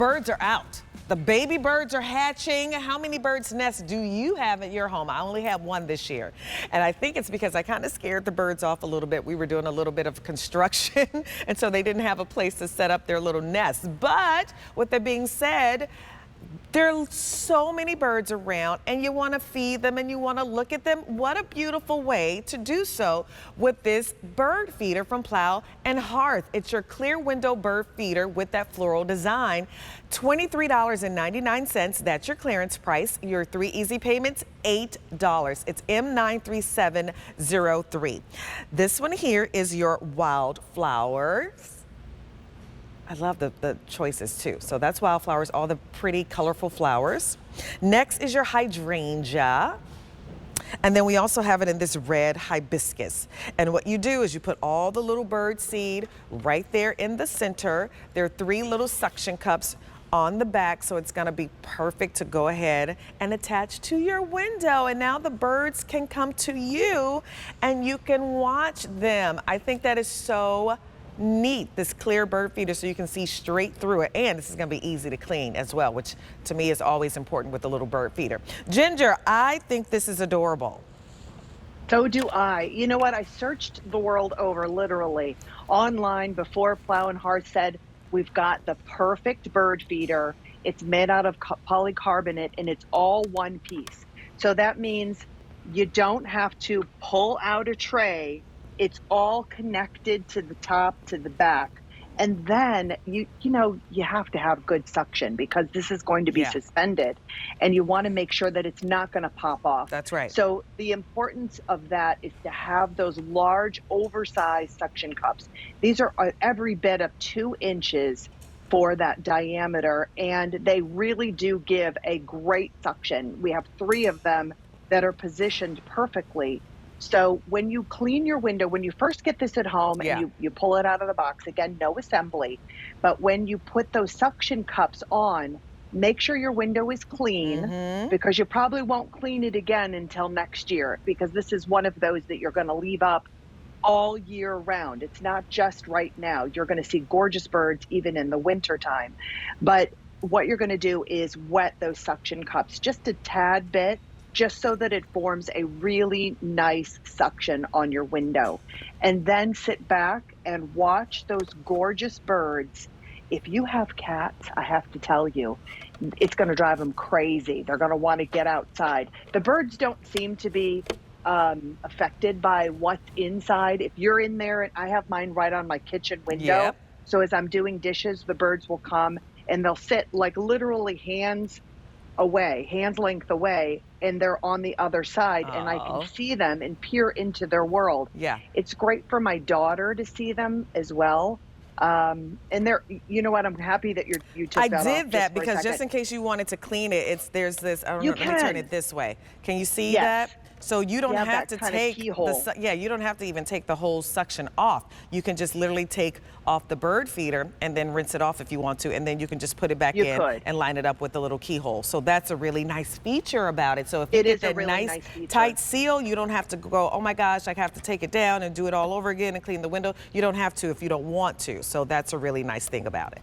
birds are out. The baby birds are hatching. How many birds' nests do you have at your home? I only have one this year. And I think it's because I kind of scared the birds off a little bit. We were doing a little bit of construction, and so they didn't have a place to set up their little nests. But with that being said, there are so many birds around, and you want to feed them and you want to look at them. What a beautiful way to do so with this bird feeder from Plow and Hearth. It's your clear window bird feeder with that floral design. $23.99. That's your clearance price. Your 3 easy payments, $8. It's M93703. This one here is your wildflowers. I love the choices too. So that's wildflowers, all the pretty colorful flowers. Next is your hydrangea. And then we also have it in this red hibiscus. And what you do is you put all the little bird seed right there in the center. There are 3 little suction cups on the back, so it's gonna be perfect to go ahead and attach to your window. And now the birds can come to you and you can watch them. I think that is so neat, this clear bird feeder, so you can see straight through it, and this is going to be easy to clean as well, which to me is always important with the little bird feeder. Ginger, I think this is adorable. So do I. You know what? I searched the world over, literally, online before Plow and Hearth said, we've got the perfect bird feeder. It's made out of polycarbonate, and it's all one piece. So that means you don't have to pull out a tray. It's all connected to the top, to the back. And then, you know, you have to have good suction because this is going to be suspended. And you want to make sure that it's not going to pop off. That's right. So the importance of that is to have those large, oversized suction cups. These are every bit of 2 inches for that diameter. And they really do give a great suction. We have 3 of them that are positioned perfectly. So when you clean your window, when you first get this at home and you pull it out of the box, again, no assembly, but when you put those suction cups on, make sure your window is clean because you probably won't clean it again until next year, because this is one of those that you're going to leave up all year round. It's not just right now. You're going to see gorgeous birds even in the winter time. But what you're going to do is wet those suction cups just a tad bit, just so that it forms a really nice suction on your window. And then sit back and watch those gorgeous birds. If you have cats, I have to tell you, it's gonna drive them crazy. They're gonna wanna get outside. The birds don't seem to be affected by what's inside. If you're in there, and I have mine right on my kitchen window, so as I'm doing dishes, the birds will come and they'll sit like literally hands length away, and they're on the other side, and I can see them and peer into their world. It's great for my daughter to see them as well. And they're, you know what, I'm happy that you took that off. I did that because just in case you wanted to clean it, there's this, I don't know, let me turn it this way. Can you see that? So you don't have to take you don't have to even take the whole suction off. You can just literally take off the bird feeder and then rinse it off if you want to, and then you can just put it back in and line it up with the little keyhole. So that's a really nice feature about it. So if you get that nice tight seal, you don't have to go, oh my gosh, I have to take it down and do it all over again and clean the window. You don't have to if you don't want to. So that's a really nice thing about it.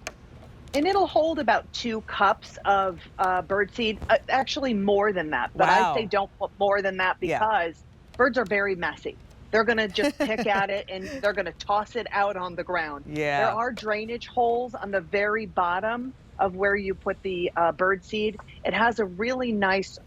And it'll hold about 2 cups of birdseed, actually more than that. But I say don't put more than that because birds are very messy. They're going to just pick at it and they're going to toss it out on the ground. There are drainage holes on the very bottom of where you put the birdseed. It has a really nice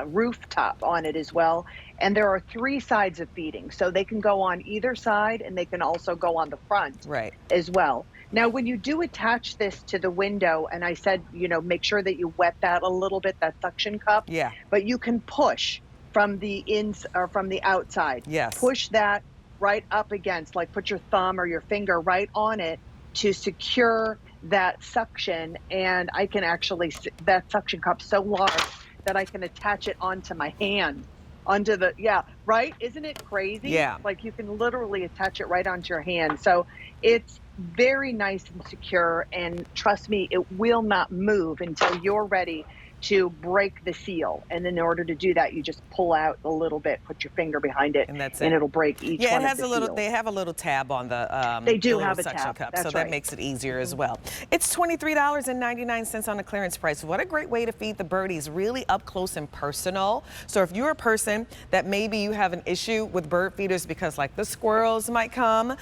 rooftop on it as well. And there are 3 sides of feeding. So they can go on either side and they can also go on the front as well. Now, when you do attach this to the window, and I said, you know, make sure that you wet that a little bit, that suction cup. But you can push from the from the outside. Push that right up against, like put your thumb or your finger right on it to secure that suction. And I can actually, that suction cup so large that I can attach it onto my hand. Onto the, right? Isn't it crazy? Like you can literally attach it right onto your hand. So it's very nice and secure, and trust me, it will not move until you're ready to break the seal. And in order to do that, you just pull out a little bit, put your finger behind it, And that's and it. it'll break each Yeah, one it has of a the little. seals. They have a little tab on They do the little have a suction tab. cup, That's so that right. makes it easier as well. It's $23.99 on the clearance price. What a great way to feed the birdies, really up close and personal. So if you're a person that maybe you have an issue with bird feeders because like the squirrels might come,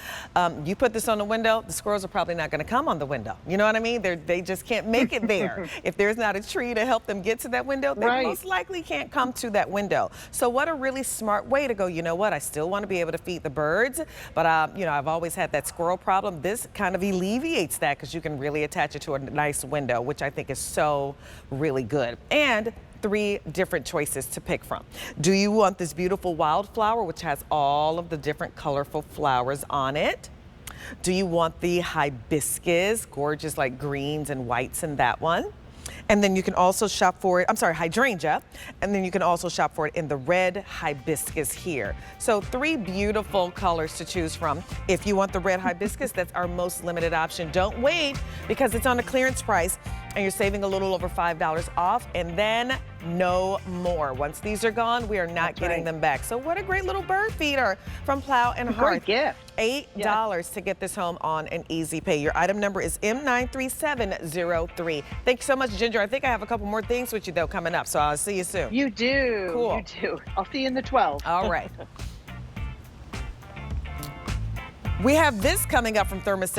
you put this on the window, the squirrels are probably not going to come on the window. You know what I mean? They just can't make it there. If there's not a tree to help them get to that window, they Right. most likely can't come to that window. So what a really smart way to go, you know what, I still want to be able to feed the birds, but you know, I've always had that squirrel problem. This kind of alleviates that because you can really attach it to a nice window, which I think is so really good. And 3 different choices to pick from. Do you want this beautiful wildflower, which has all of the different colorful flowers on it? Do you want the hibiscus, gorgeous like greens and whites in that one? And then you can also shop for it, I'm sorry, hydrangea. And then you can also shop for it in the red hibiscus here. So 3 beautiful colors to choose from. If you want the red hibiscus, that's our most limited option. Don't wait because it's on a clearance price and you're saving a little over $5 off, and then no more. Once these are gone, we are not getting them back. So what a great little bird feeder from Plow and Hearth. Great gift. $8 to get this home on an easy pay. Your item number is M93703. Thanks so much, Ginger. I think I have a couple more things with you though coming up, so I'll see you soon. You do. Cool. You do. I'll see you in the 12. All right. We have this coming up from Thermos.